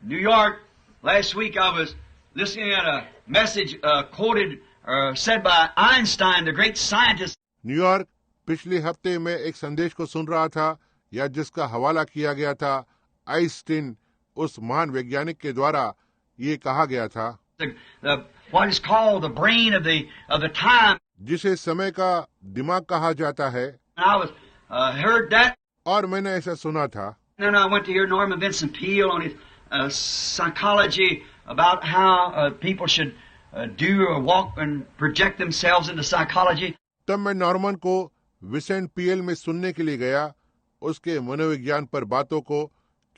New York, last week I was listening at a message quoted or said by Einstein, the great scientist. New York पिछले हफ्ते में एक संदेश को सुन रहा था या जिसका हवाला किया गया था आइंस्टीन उस महान वैज्ञानिक के द्वारा ये कहा गया था What is called the brain of the time. जिसे समय का दिमाग कहा जाता है. And I was heard that. और मैंने ऐसा सुना था. Then I went to hear Norman Vincent Peale on his psychology about how people should do or walk and project themselves into psychology. तब मैं नॉर्मन को विसेंट पीएल में सुनने के लिए गया उसके मनोविज्ञान पर बातों को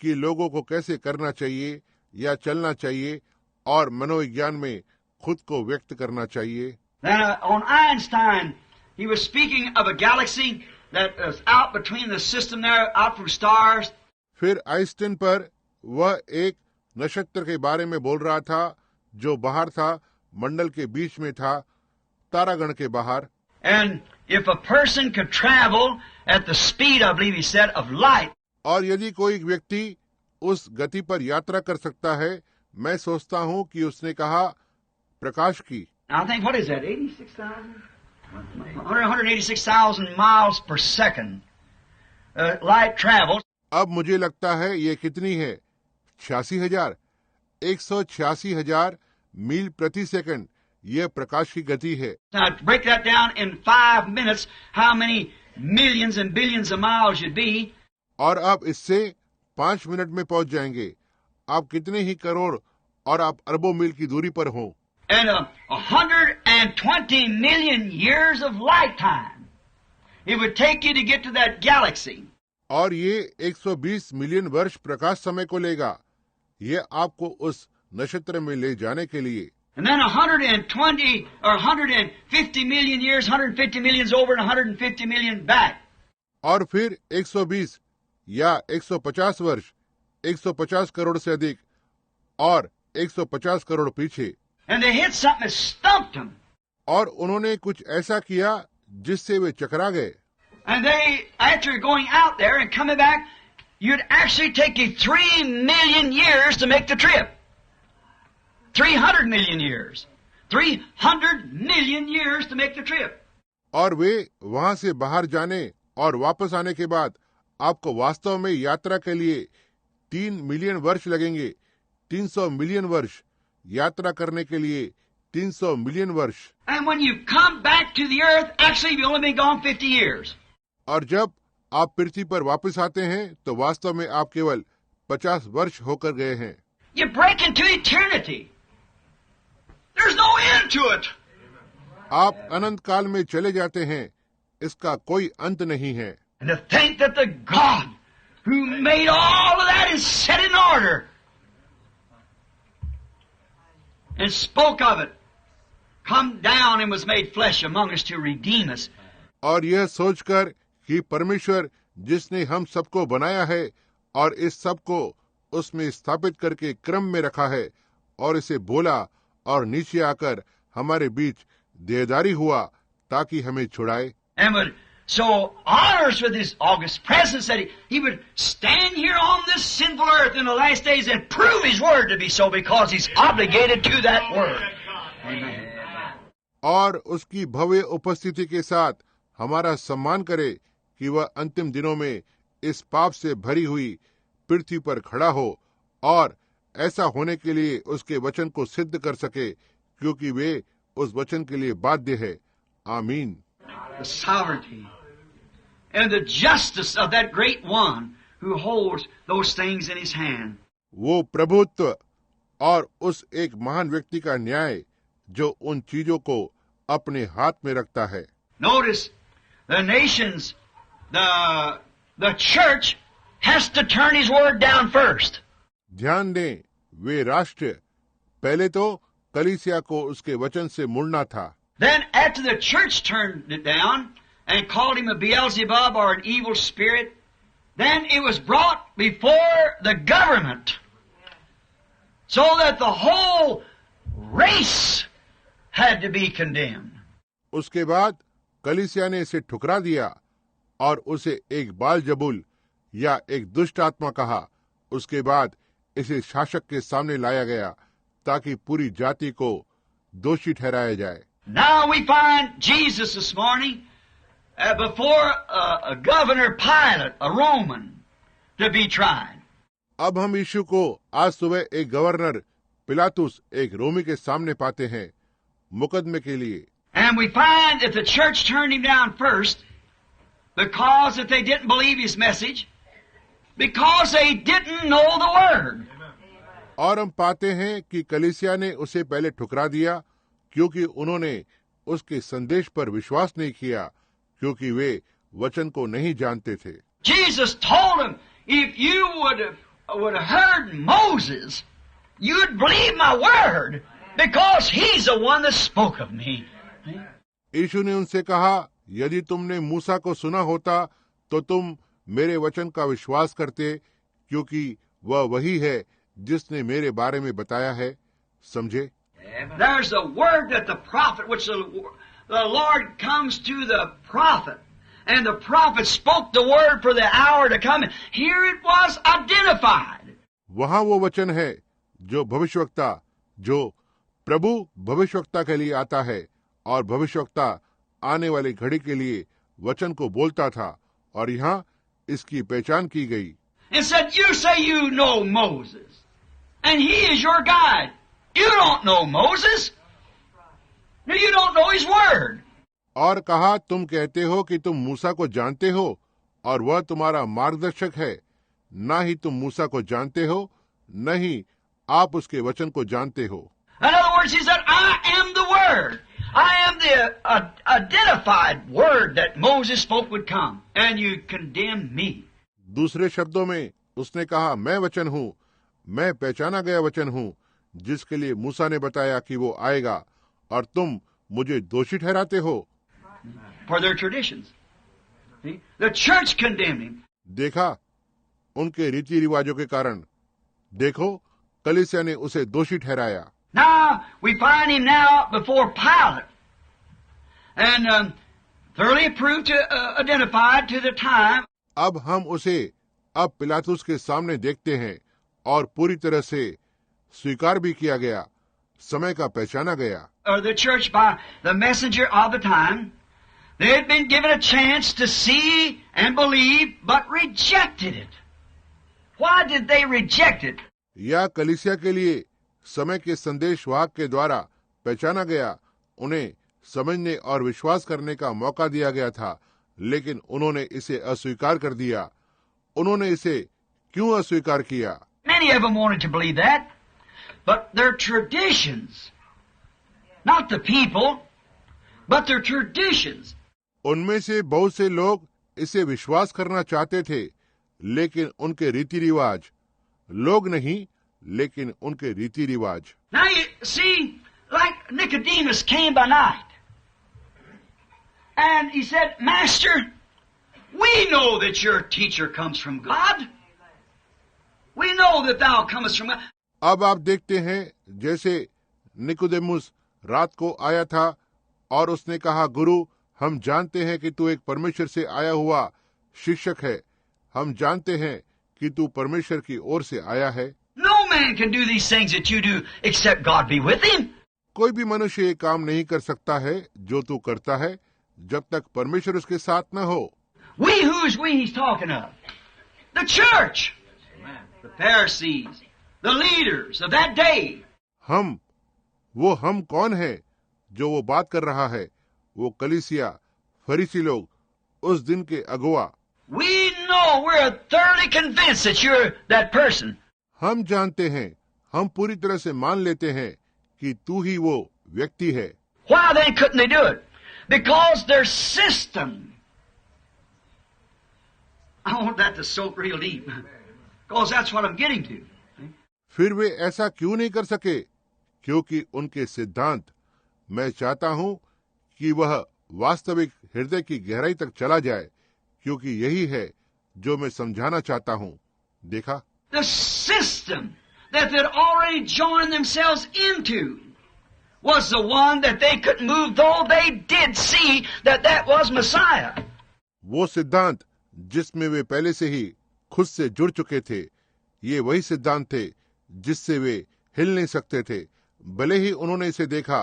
कि लोगों को कैसे करना चाहिए या चलना चाहिए और मनोविज्ञान में खुद को व्यक्त करना चाहिए. Then on Einstein, he was speaking of a galaxy that is out between the system there, out from stars. फिर आइंस्टीन पर वह एक नक्षत्र के बारे में बोल रहा था जो बाहर था, मंडल के बीच में था, तारागण के बाहर. And if a person could travel at the speed, I believe he said, of light. और यदि कोई व्यक्ति उस गति पर यात्रा कर सकता है, मैं सोचता हूँ कि उसने कहा प्रकाश की. I think, what is that, 86,000? 186,000 miles per second. Light travels. अब मुझे लगता है ये कितनी है? 86,000, 186,000 मील प्रति सेकंड. यह प्रकाश की गति है. Now break that down in 5 minutes. How many millions and billions of miles you'd be? और अब इससे 5 मिनट में पहुंच जाएंगे. आप कितने ही करोड़ और आप अरबों मील की दूरी पर हो. And 120 million years of lifetime it would take you to get to that galaxy. और ये 120 मिलियन वर्ष प्रकाश समय को लेगा. ये आपको उस नक्षत्र में ले जाने के लिए. And then 120 or 150 million years, 150 millions over and 150 million back. और फिर 120 या 150 वर्ष, 150 करोड़ से अधिक और 150 करोड़ पीछे. And they hit something that stumped them. और उन्होंने कुछ ऐसा किया जिससे वे चकरा गए. And they, after going out there and coming back, you'd actually take you 3 million years to make the trip. 300 million years. 300 million years to make the trip. और वे वहां से बाहर जाने और वापस आने के बाद आपको वास्तव में यात्रा के लिए 3 मिलियन वर्ष लगेंगे. 300 मिलियन वर्ष यात्रा करने के लिए 300 मिलियन वर्ष. And when you come back to the earth, actually you've only been gone 50 years. और जब आप पृथ्वी पर वापस आते हैं तो वास्तव में आप केवल 50 वर्ष होकर गए हैं. You break into eternity. There's no end to it. आप अनंत काल में चले जाते हैं. इसका कोई अंत नहीं है. And to think that the God who made all of that and set in order and spoke of it, come down and was made flesh among us to redeem us. और यह सोचकर कि परमेश्वर जिसने हम सबको बनाया है और इस सब को उसमें स्थापित करके क्रम में रखा है और इसे बोला और नीचे आकर हमारे बीच देहधारी हुआ ताकि हमें छुड़ाए. And would so honor us with his august presence that he would stand here on this sinful earth in the last days and prove his word to be so because he's obligated to that word. Amen. और उसकी भव्य उपस्थिति के साथ हमारा सम्मान करे कि वह अंतिम दिनों में इस पाप से भरी हुई पृथ्वी पर खड़ा हो और ऐसा होने के लिए उसके वचन को सिद्ध कर सके क्योंकि वे उस वचन के लिए बाध्य है. आमीन. The sovereignty and the justice of that great one who holds those things in his hand. वो प्रभुत्व और उस एक महान व्यक्ति का न्याय जो उन चीजों को अपने हाथ में रखता है. Notice the nations, the church has to turn his word down first. ध्यान दें, वे राष्ट्र पहले तो कलीसिया को उसके वचन से मुड़ना था. Then after the church turned it down and called him a 𝐵𝐿ZEBUB or an evil spirit, then it was brought before the government so that the whole race had to be condemned. उसके बाद कलीसिया ने इसे ठुकरा दिया और उसे एक बाल जबुल या एक दुष्ट आत्मा कहा. उसके बाद इसे शासक के सामने लाया गया ताकि पूरी जाति को दोषी ठहराया जाए। Now we find Jesus this morning before a governor Pilate, a Roman, to be tried. अब हम यीशु को आज सुबह एक गवर्नर पिलातुस, एक रोमी के सामने पाते हैं मुकदमे के लिए। And we find that the church turned him down first because that they didn't believe his message, because they didn't know the word. और हम पाते हैं कि कलीसिया ने उसे पहले ठुकरा दिया क्योंकि उन्होंने उसके संदेश पर विश्वास नहीं किया, क्योंकि वे वचन को नहीं जानते थे। Jesus told him, if you would have heard Moses, you'd believe my word, because he's the one that spoke of me. यीशु ने उनसे कहा, यदि तुमने मूसा को सुना होता तो तुम मेरे वचन का विश्वास करते, क्योंकि वह वही है जिसने मेरे बारे में बताया है। समझे? There's a word that the prophet, which the Lord comes to the prophet, and the prophet spoke the word for the hour to come. Here it was identified. वहाँ वो वचन है जो भविष्यवक्ता, जो प्रभु भविष्यवक्ता के लिए आता है, और भविष्यवक्ता आने वाली घड़ी के लिए वचन को बोलता था, और यहाँ इसकी पहचान की गई। And said, you say you know Moses, and he is your guide. You don't know Moses. No, you don't know his word. और कहा, तुम कहते हो कि तुम मूसा को जानते हो और वह तुम्हारा मार्गदर्शक है, ना ही तुम मूसा को जानते हो, न ही आप उसके वचन को जानते हो। In other words, he said, I am the word. I am the identified word that Moses spoke would come, and you condemn me. दूसरे शब्दों में उसने कहा, मैं वचन हूँ, मैं पहचाना गया वचन हूँ, जिसके लिए मूसा ने बताया कि वो आएगा, और तुम मुझे दोषी ठहराते हो। For their traditions. See? The church condemned him. देखा, उनके रीति रिवाजों के कारण। देखो, कलीसिया ने उसे दोषी ठहराया। Now, we find him now before Pilate, and thoroughly approved to identified to the time. अब हम उसे अब पिलातुस के सामने देखते हैं और पूरी तरह से स्वीकार भी किया गया, समय का पहचाना गया। The church by the messenger of the time, they had been given a chance to see and believe, but rejected it. Why did they reject it? या कलीसिया के लिए समय के संदेश वाहक के द्वारा पहचाना गया, उन्हें समझने और विश्वास करने का मौका दिया गया था, लेकिन उन्होंने इसे अस्वीकार कर दिया। उन्होंने इसे क्यों अस्वीकार किया? Many of them wanted to believe that, but their traditions, not the people, but their traditions. उनमें से बहुत से लोग इसे विश्वास करना चाहते थे, लेकिन उनके रीति रिवाज, लोग नहीं, लेकिन उनके रीति रिवाज। Now you see, like Nicodemus came by night, and he said, Master, we know that your teacher comes from God. We know that thou comest from God. अब आप देखते हैं, जैसे निकोदेमुस रात को आया था और उसने कहा, गुरु, हम जानते हैं कि तू एक परमेश्वर से आया हुआ शिक्षक है। हम जानते हैं कि तू परमेश्वर की ओर से आया है। No man can do these things that you do except God be with him. कोई भी मनुष्य ये काम नहीं कर सकता है जो तू करता है, जब तक परमेश्वर उसके साथ न हो। We, who's we he's talking of? The church. The Pharisees. The leaders of that day. हम कौन है जो वो बात कर रहा है? वो कलीसिया, फरीसी लोग, उस दिन के अगुआ। We know, we're thoroughly convinced that you're that person. हम जानते हैं, हम पूरी तरह से मान लेते हैं कि तू ही वो व्यक्ति है। Why then couldn't they do it? Because their system. I want that to soak real deep. Because that's what I'm getting to. फिर वे ऐसा क्यों नहीं कर सके? क्योंकि उनके सिद्धांत, मैं चाहता हूं कि वह वास्तविक हृदय की गहराई तक चला जाए, क्योंकि यही है जो मैं समझाना चाहता हूं। देखा, The system that they'd already joined themselves into was the one that they couldn't move, though they did see that that was Messiah. वो सिद्धांत जिसमें वे पहले से ही खुद से जुड़ चुके थे, ये वही सिद्धांत थे जिससे वे हिल नहीं सकते थे, भले ही उन्होंने इसे देखा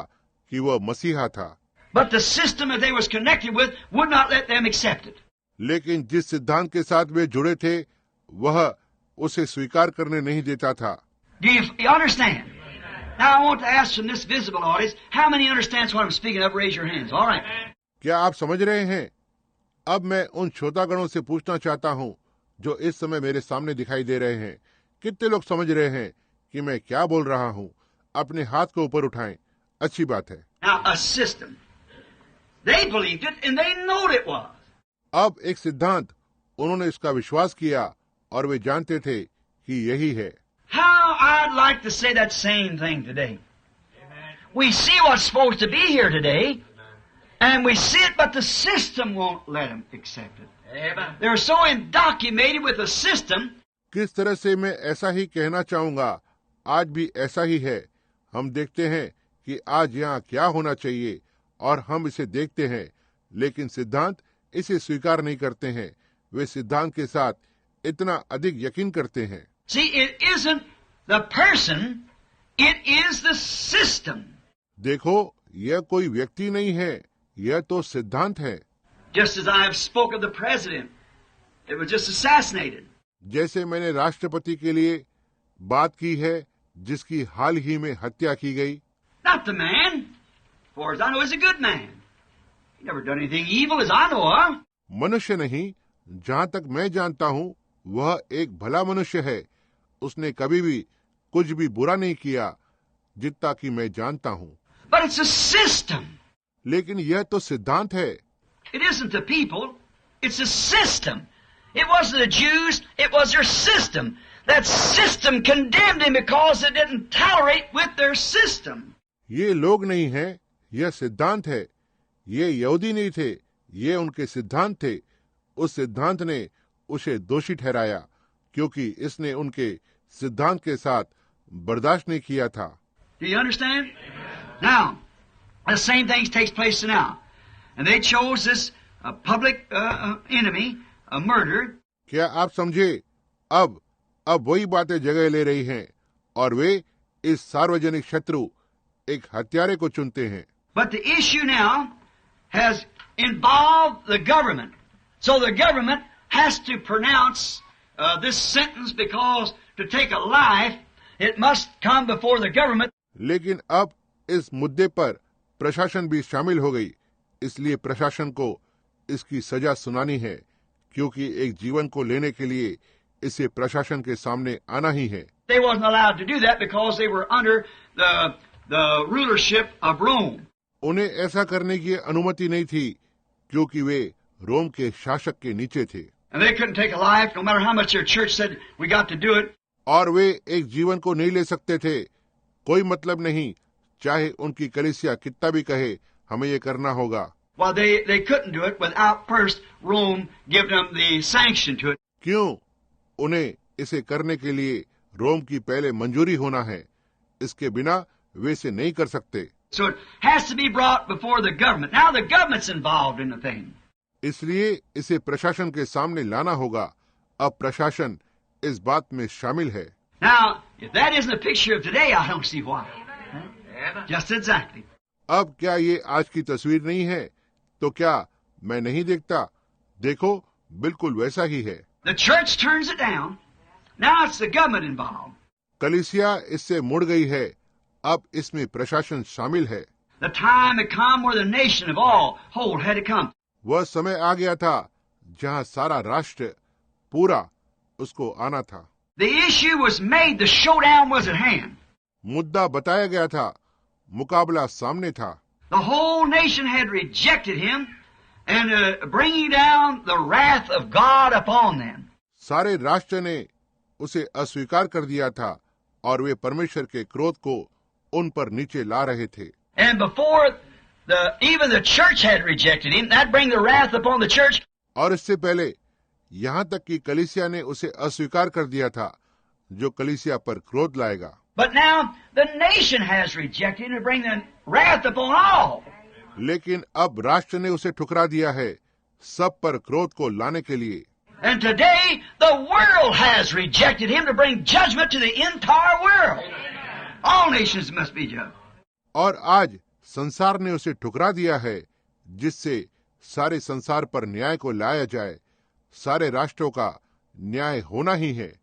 कि वह मसीहा था। But the system that they was connected with would not let them accept it. लेकिन जिस सिद्धांत के साथ वे जुड़े थे वह उसे स्वीकार करने नहीं देता था। Do you understand? Now I want to ask from this visible audience, how many understands what I'm speaking of? Raise your hands. All right. क्या आप समझ रहे हैं? अब मैं उन श्रोतागणों से पूछना चाहता हूं जो इस समय मेरे सामने दिखाई दे रहे हैं, कितने लोग समझ रहे हैं कि मैं क्या बोल रहा हूं? अपने हाथ को ऊपर उठाएं। अच्छी बात है। Now a system. They believed it and they knew it was. अब एक सिद्धांत, उन्होंने इसका विश्वास किया और वे जानते थे कि यही है। How I'd like to say that same thing today. We see what's supposed to be here today, and we see it, but the system won't let them accept it. They're so indoctrinated with the system. किस तरह से मैं ऐसा ही कहना चाहूंगा, आज भी ऐसा ही है। हम देखते हैं कि आज यहाँ क्या होना चाहिए और हम इसे देखते हैं, लेकिन सिद्धांत इसे स्वीकार नहीं करते हैं। वे सिद्धांत के साथ इतना अधिक यकीन करते हैं। See, it isn't the person, it is the system. देखो, यह कोई व्यक्ति नहीं है, यह तो सिद्धांत है। Just as I have spoke of the president, it was just assassinated. जैसे मैंने राष्ट्रपति के लिए बात की है जिसकी हाल ही में हत्या की गई। Not the man. As far as I know, he's a good man. He never done anything evil as I know of. मनुष्य नहीं, जहाँ तक मैं जानता हूँ वह एक भला मनुष्य है। उसने कभी भी कुछ भी बुरा नहीं किया, जितना कि मैं जानता हूँ। But it's a system. लेकिन यह तो सिद्धांत है। It isn't the people, it's a system. It wasn't the Jews, it was their system. That system condemned him because it didn't tolerate with their system. ये लोग नहीं हैं, यह सिद्धांत है। ये यहूदी नहीं थे, ये उनके सिद्धांत थे। उस सिद्धांत ने उसे दोषी ठहराया क्योंकि इसने उनके सिद्धांत के साथ बर्दाश्त नहीं किया था। Do you understand? Now, the same thing takes place now. And they chose this public enemy, a murder. क्या आप समझे? अब वही बातें जगह ले रही हैं और वे इस सार्वजनिक शत्रु, एक हत्यारे को चुनते हैं। But the issue now has involved the government. So the government has to pronounce this sentence because to take a life, it must come before the government. लेकिन अब इस मुद्दे पर प्रशासन भी शामिल हो गई, इसलिए प्रशासन को इसकी सजा सुनानी है, क्योंकि एक जीवन को लेने के लिए इसे प्रशासन के सामने आना ही है। They wasn't allowed to do that because they were under the rulership of Rome. उन्हें ऐसा करने की अनुमति नहीं थी क्योंकि वे रोम के शासक के नीचे थे। And they couldn't take a life no matter how much their church said we got to do it. और वे एक जीवन को नहीं ले सकते थे, कोई मतलब नहीं, चाहे उनकी कलीसिया कितना भी कहे हमें ये करना होगा। Well, they couldn't do it without first Rome giving them the sanction to it. क्यों? उन्हें इसे करने के लिए रोम की पहले मंजूरी होना है, इसके बिना वे इसे नहीं कर सकते। So it has to be brought before the government. Now the government's involved in the thing. इसलिए इसे प्रशासन के सामने लाना होगा। अब प्रशासन इस बात में शामिल है। Now, if that isn't a picture of today, I don't see why. Just exactly. अब क्या ये आज की तस्वीर नहीं है, तो क्या मैं नहीं देखता? देखो, बिल्कुल वैसा ही है। The church turns it down. Now it's the government involved. कलीसिया इससे मुड़ गई है, अब इसमें प्रशासन शामिल है। The time had come where the nation of all whole had to come. वह समय आ गया था जहां सारा राष्ट्र पूरा उसको आना था। The issue was made, the showdown was at hand. मुद्दा बताया गया था, मुकाबला सामने था। The whole nation had rejected him and bringing down the wrath of God upon them. सारे राष्ट्र ने उसे अस्वीकार कर दिया था और वे परमेश्वर के क्रोध को उन पर नीचे ला रहे थे। And before even the church had rejected him, that bring the wrath upon the church. और इससे पहले यहाँ तक कि कलीसिया ने उसे अस्वीकार कर दिया था, जो कलीसिया पर क्रोध लाएगा। But now the nation has rejected him to bring the wrath upon all. लेकिन अब राष्ट्र ने उसे ठुकरा दिया है, सब पर क्रोध को लाने के लिए। And today, the world has rejected him to bring judgment to the entire world. All nations must be judged. और आज संसार ने उसे ठुकरा दिया है, जिससे सारे संसार पर न्याय को लाया जाए। सारे राष्ट्रों का न्याय होना ही है।